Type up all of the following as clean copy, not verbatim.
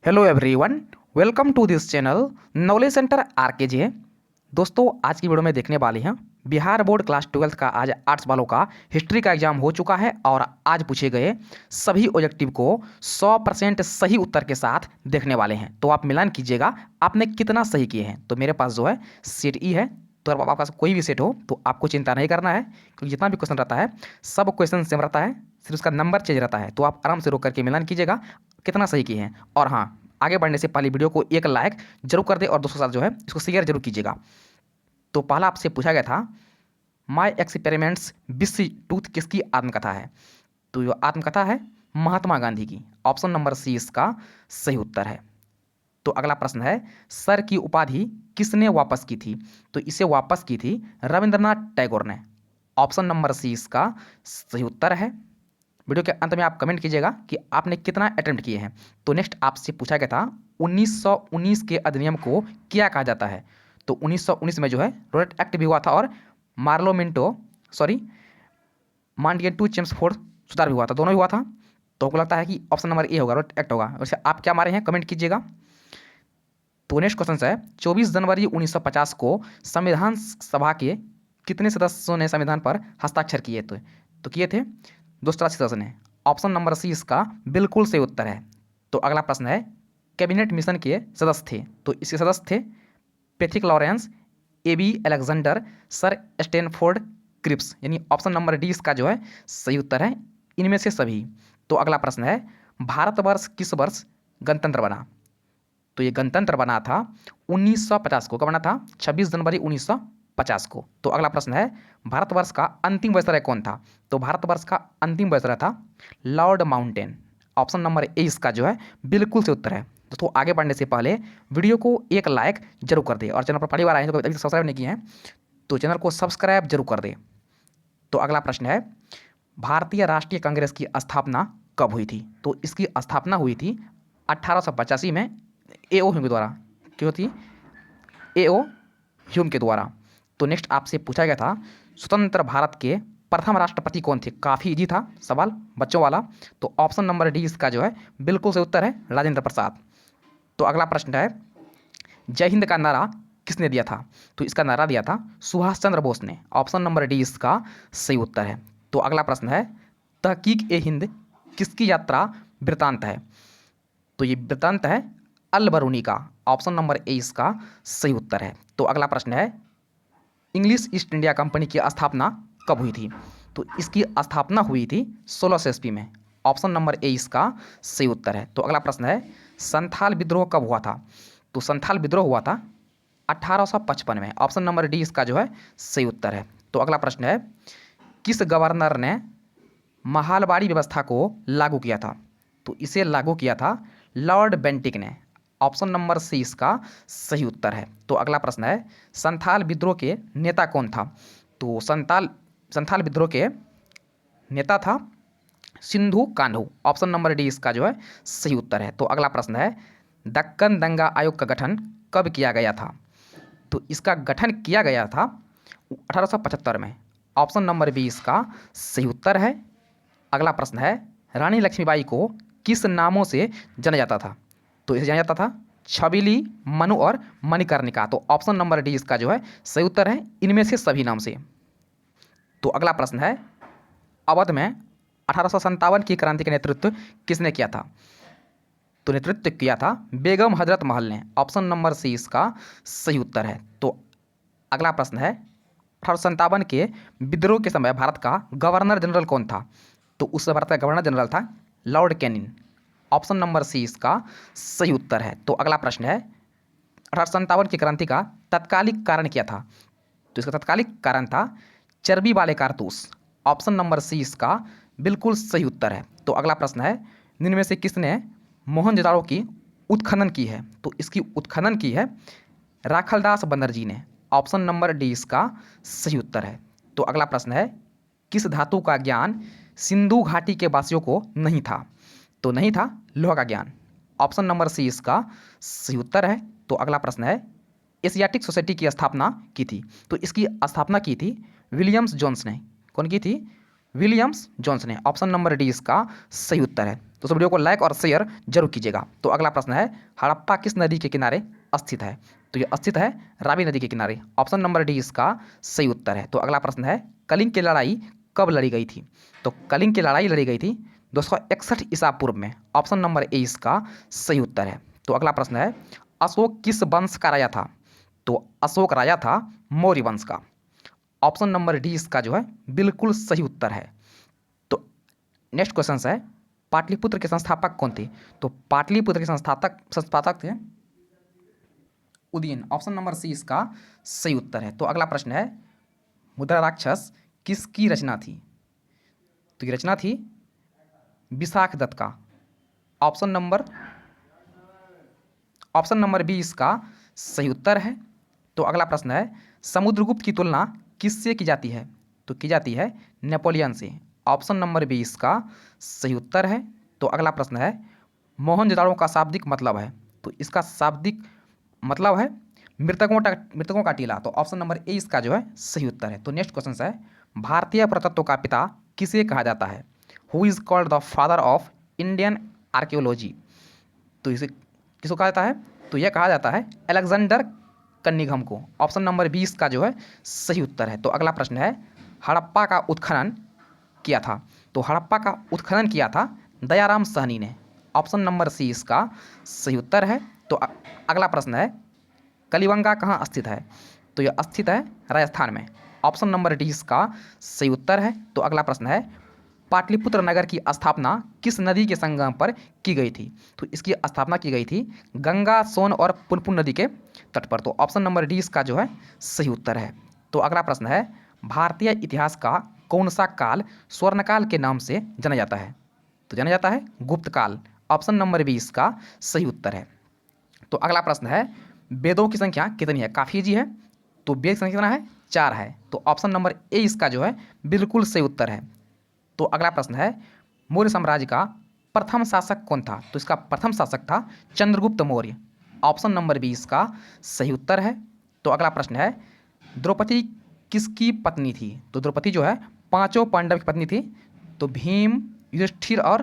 Hello everyone, welcome to this channel knowledge centre RKJ. दोस्तों, आज की वीडियो में देखने वाले हैं बिहार बोर्ड क्लास 12 का आज आर्ट्स वालों का हिस्ट्री का एग्जाम हो चुका है और आज पूछे गए सभी ऑब्जेक्टिव को 100% सही उत्तर के साथ देखने वाले हैं। तो आप मिलान कीजिएगा आपने कितना सही किए हैं। तो मेरे पास जो है सेट ई है, तो अगर आपका कोई भी सेट हो तो आपको चिंता नहीं करना है, क्योंकि जितना भी क्वेश्चन रहता है सब क्वेश्चन सेम रहता है, सिर्फ उसका नंबर चेंज रहता है। तो आप आराम से रोक करके मिलान कीजिएगा कितना सही किए हैं। और हाँ, आगे बढ़ने से पहले वीडियो को एक लाइक जरूर कर दे और दोस्तों के साथ जो है इसको शेयर जरूर कीजिएगा। तो पहला आपसे पूछा गया था माई एक्सपेरिमेंट्स बिस्सी टूथ किसकी आत्मकथा है। तो ये आत्मकथा है महात्मा गांधी की। ऑप्शन नंबर सी इसका सही उत्तर है। तो अगला प्रश्न है सर की उपाधि किसने वापस की थी। तो इसे वापस की थी रविंद्रनाथ टैगोर ने। ऑप्शन नंबर सी इसका सही उत्तर है। वीडियो के अंत में आप कमेंट कीजिएगा कि आपने कितना अटेम्प्ट किए हैं। तो नेक्स्ट आपसे पूछा गया था 1919 के अधिनियम को क्या कहा जाता है। तो 1919 में जो है रोलेट एक्ट भी हुआ था और मांडिएंटू चेम्सफोर्ड सुधार भी हुआ था, दोनों भी हुआ था। तो आपको लगता है कि ऑप्शन नंबर ए होगा, रोलेट एक्ट होगा। वैसे आप क्या मारे हैं कमेंट कीजिएगा। तो नेक्स्ट क्वेश्चन है 24 जनवरी 1950 को संविधान सभा के कितने सदस्यों ने संविधान पर हस्ताक्षर किए थे। तो किए थे 283 सदस्य ने। ऑप्शन नंबर सी इसका बिल्कुल सही उत्तर है। तो अगला प्रश्न है कैबिनेट मिशन के सदस्य थे। तो इसके सदस्य थे Patrick Lawrence, A B Alexander, sir Stafford Cripps, यानी ऑप्शन नंबर डी इसका जो है सही उत्तर है, इनमें से सभी। तो अगला प्रश्न है भारतवर्ष किस वर्ष गणतंत्र बना। तो ये गणतंत्र बना था 1950 को। कब बना था? 26 जनवरी 1950 को। तो अगला प्रश्न है भारतवर्ष का अंतिम वायसराय कौन था। तो भारतवर्ष का अंतिम वायसराय था Lord mountain. Option number A इसका जो है बिल्कुल से उत्तर है। दोस्तों, आगे बढ़ने से पहले वीडियो को एक लाइक जरूर कर दे और चैनल पर पहली बार आए हैं तो अभी सब्सक्राइब नहीं किए हैं तो चैनल को सब्सक्राइब जरूर कर दे। तो अगला प्रश्न है भारतीय राष्ट्रीय कांग्रेस की स्थापना कब हुई थी। तो इसकी स्थापना हुई थी 1885 में एओ ह्यूम के द्वारा। क्यों थी? एओ ह्यूम के द्वारा। तो नेक्स्ट आपसे पूछा गया था स्वतंत्र भारत के प्रथम राष्ट्रपति कौन थे। काफ़ी इजी था सवाल, बच्चों वाला। तो ऑप्शन नंबर डी इसका जो है बिल्कुल सही उत्तर है, राजेंद्र प्रसाद। तो अगला प्रश्न है जय हिंद का नारा किसने दिया था। तो इसका नारा दिया था सुभाष चंद्र बोस ने। ऑप्शन नंबर डी इसका सही उत्तर है। तो अगला प्रश्न है तहकीक ए हिंद किसकी यात्रा वृतांत है। तो ये वृतांत है अल बरूनी का। ऑप्शन नंबर ए इसका सही उत्तर है। तो अगला प्रश्न है इंग्लिश ईस्ट इंडिया कंपनी की स्थापना कब हुई थी। तो इसकी स्थापना हुई थी 1600 ईस्वी में। ऑप्शन नंबर ए इसका सही उत्तर है। तो अगला प्रश्न है संथाल विद्रोह कब हुआ था। तो संथाल विद्रोह हुआ था 1855 में। ऑप्शन नंबर डी इसका जो है सही उत्तर है। तो अगला प्रश्न है किस गवर्नर ने महालवाड़ी व्यवस्था को लागू किया था। तो इसे लागू किया था लॉर्ड बेंटिक ने। ऑप्शन नंबर सी इसका सही उत्तर है। तो अगला प्रश्न है संथाल विद्रोह के नेता कौन था। तो संथाल विद्रोह के नेता था Sindhu Kanhu. Option number d इसका जो है सही उत्तर है। तो अगला प्रश्न है दक्कन दंगा आयोग का गठन कब किया गया था। तो इसका गठन किया गया था 1875 में। ऑप्शन नंबर बी इसका सही उत्तर है। अगला प्रश्न है रानी लक्ष्मीबाई को किस नामों से जाना जाता था। तो इसे जाना जाता था छबीली, मनु और मणिकर्णिका। तो ऑप्शन नंबर डी इसका जो है सही उत्तर है, इनमें से सभी नाम से। तो अगला प्रश्न है अवध में 1857 की क्रांति का नेतृत्व किसने किया था। तो नेतृत्व किया था बेगम हजरत महल ने। ऑप्शन नंबर सी इसका सही उत्तर है। तो अगला प्रश्न है 1857 के विद्रोह के समय भारत का गवर्नर जनरल कौन था। तो उस भारत का गवर्नर जनरल था Lord Canning. Option number c इसका सही उत्तर है। तो अगला प्रश्न है 1857 की क्रांति का तत्कालिक कारण क्या था। तो इसका तत्कालिक कारण था चर्बी वाले कारतूस। ऑप्शन नंबर सी इसका बिल्कुल सही उत्तर है। तो अगला प्रश्न है निम्न में से किसने मोहनजोदाड़ो की उत्खनन की है। तो इसकी उत्खनन की है राखलदास बनर्जी ने। ऑप्शन नंबर डी इसका सही उत्तर है। तो अगला प्रश्न है किस धातु का ज्ञान सिंधु घाटी के वासियों को नहीं था। तो नहीं था लोहा का ज्ञान। ऑप्शन नंबर सी इसका सही उत्तर है। तो अगला प्रश्न है एशियाटिक सोसाइटी की स्थापना की थी। तो इसकी स्थापना की थी विलियम्स जोन्स ने। कौन की थी? विलियम्स जोन्स ने। ऑप्शन नंबर डी इसका सही उत्तर है। तो वीडियो को लाइक और शेयर जरूर कीजिएगा। तो अगला प्रश्न है, हड़प्पा किस नदी के किनारे स्थित है? तो ये स्थित है रावी नदी के किनारे। ऑप्शन नंबर डी इसका सही उत्तर है। तो अगला प्रश्न है, कलिंग की लड़ाई कब लड़ी गई थी? तो कलिंग की लड़ाई लड़ी गई थी 261 ईसा पूर्व में। ऑप्शन नंबर ए इसका सही उत्तर है। तो अगला प्रश्न है, अशोक किस वंश का राजा था? तो अशोक राजा था मौर्य वंश का। ऑप्शन नंबर डी इसका जो है बिल्कुल सही उत्तर है। तो नेक्स्ट क्वेश्चन है, पाटलिपुत्र के संस्थापक कौन थे? तो पाटलिपुत्र के संस्थापक थे उदयन। ऑप्शन नंबर सी इसका सही उत्तर है। तो अगला प्रश्न है, मुद्रा राक्षस किसकी रचना थी? तो ये रचना थी विशाख दत्त का। ऑप्शन नंबर बी इसका सही उत्तर है। तो अगला प्रश्न है, समुद्रगुप्त की तुलना किससे की जाती है? तो की जाती है नेपोलियन से। ऑप्शन नंबर बी इसका सही उत्तर है। तो अगला प्रश्न है, मोहनजोदाड़ो का शाब्दिक मतलब है? तो इसका शाब्दिक मतलब है मृतकों का टीला। तो ऑप्शन नंबर ए इसका जो है सही उत्तर है। तो नेक्स्ट क्वेश्चन है, भारतीय पुरातत्व का पिता किसे कहा जाता है? Who is called the father of Indian archaeology? तो इसे किसको कहा जाता है? तो यह कहा जाता है अलेक्जेंडर कनिंघम को। ऑप्शन नंबर 20 का जो है सही उत्तर है। तो अगला प्रश्न है, हड़प्पा का उत्खनन किया था? तो हड़प्पा का उत्खनन किया था दयाराम साहनी ने। ऑप्शन नंबर सी इसका सही उत्तर है। तो अगला प्रश्न है, कलिबंगा कहाँ स्थित है? तो यह स्थित है राजस्थान में। ऑप्शन नंबर डी इसका सही उत्तर है। तो अगला प्रश्न है, पाटलिपुत्र नगर की स्थापना किस नदी के संगम पर की गई थी? तो इसकी स्थापना की गई थी गंगा, सोन और पुनपुन नदी के तट पर। तो ऑप्शन नंबर डी इसका जो है सही उत्तर है। तो अगला प्रश्न है, भारतीय इतिहास का कौन सा काल स्वर्णकाल के नाम से जाना जाता है? तो जाना जाता है गुप्त काल। ऑप्शन नंबर बी इसका सही उत्तर है। तो अगला प्रश्न है, वेदों की संख्या कितनी है? काफ़ी जी है। तो वेद की संख्या कितना है? 4 है। तो ऑप्शन नंबर ए इसका जो है बिल्कुल सही उत्तर है। तो अगला प्रश्न है, मौर्य साम्राज्य का प्रथम शासक कौन था? तो इसका प्रथम शासक था Chandragupta Maurya. Option number b इसका सही उत्तर है। तो अगला प्रश्न है, द्रौपदी किसकी पत्नी थी? तो द्रौपदी जो है 5 पांडव की पत्नी थी। तो भीम, युधिष्ठिर और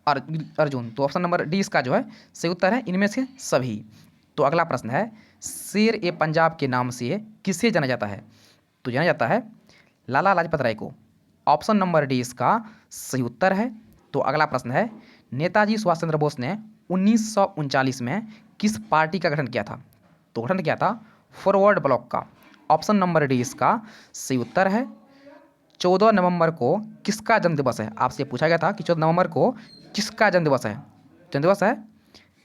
अर्जुन। तो ऑप्शन नंबर डी इसका जो है सही उत्तर है, इनमें से सभी। तो अगला प्रश्न है, शेर ए पंजाब के नाम से किसे जाना जाता है? तो जाना जाता है लाला लाजपत राय को। ऑप्शन नंबर डी इसका सही उत्तर है। तो अगला प्रश्न है, नेताजी सुभाष चंद्र बोस ने 1939 में किस पार्टी का गठन किया था? तो गठन किया था फॉरवर्ड ब्लॉक का। ऑप्शन नंबर डी इसका सही उत्तर है। 14 नवंबर को किसका जन्मदिवस है? आपसे पूछा गया था कि 14 नवंबर को किसका जन्मदिवस है? जन्मदिवस है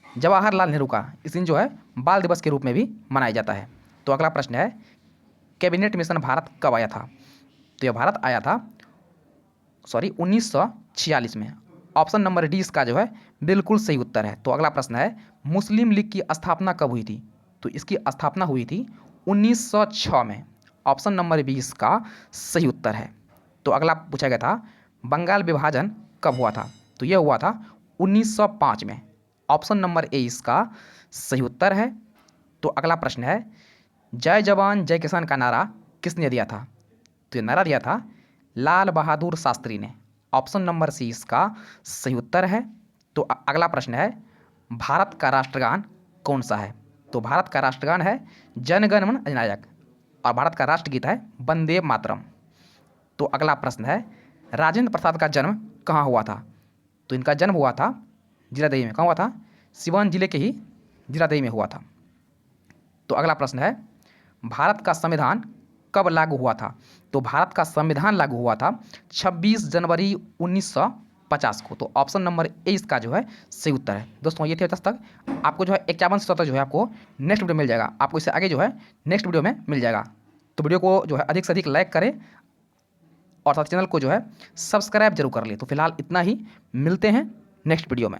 जवाहरलाल नेहरू का। इस दिन जो है बाल दिवस के रूप में भी मनाया जाता है। तो अगला प्रश्न है, कैबिनेट मिशन भारत कब आया था? तो यह भारत आया था 1946 में। ऑप्शन नंबर डी इसका जो है बिल्कुल सही उत्तर है। तो अगला प्रश्न है, मुस्लिम लीग की स्थापना कब हुई थी? तो इसकी स्थापना हुई थी 1906 में। ऑप्शन नंबर बी इसका सही उत्तर है। तो अगला पूछा गया था, बंगाल विभाजन कब हुआ था? तो यह हुआ था 1905 में। ऑप्शन नंबर ए इसका सही उत्तर है। तो अगला प्रश्न है, जय जवान जय किसान का नारा किसने दिया था? तो ये नारा दिया था लाल बहादुर शास्त्री ने। ऑप्शन नंबर सी इसका सही उत्तर है। तो अगला प्रश्न है, भारत का राष्ट्रगान कौन सा है? तो भारत का राष्ट्रगान है जन गण मन अधिनायक और भारत का राष्ट्रगीत है वंदे मातरम। तो अगला प्रश्न है, राजेंद्र प्रसाद का जन्म कहाँ हुआ था? तो इनका जन्म हुआ था जीरादेई में। कहाँ हुआ था? सिवान जिले के ही जीरादेई में हुआ था। तो अगला प्रश्न है, भारत का संविधान कब लागू हुआ था? तो भारत का संविधान लागू हुआ था 26 जनवरी 1950 को। तो ऑप्शन नंबर ए इसका जो है सही उत्तर है। दोस्तों ये थे आज तक। आपको जो है 51 से 77 जो है आपको नेक्स्ट वीडियो मिल जाएगा। आपको इससे आगे जो है नेक्स्ट वीडियो में मिल जाएगा। तो वीडियो को जो है अधिक से अधिक लाइक करें और साथ चैनल को जो है सब्सक्राइब जरूर कर ले। तो फिलहाल इतना ही, मिलते हैं नेक्स्ट वीडियो में।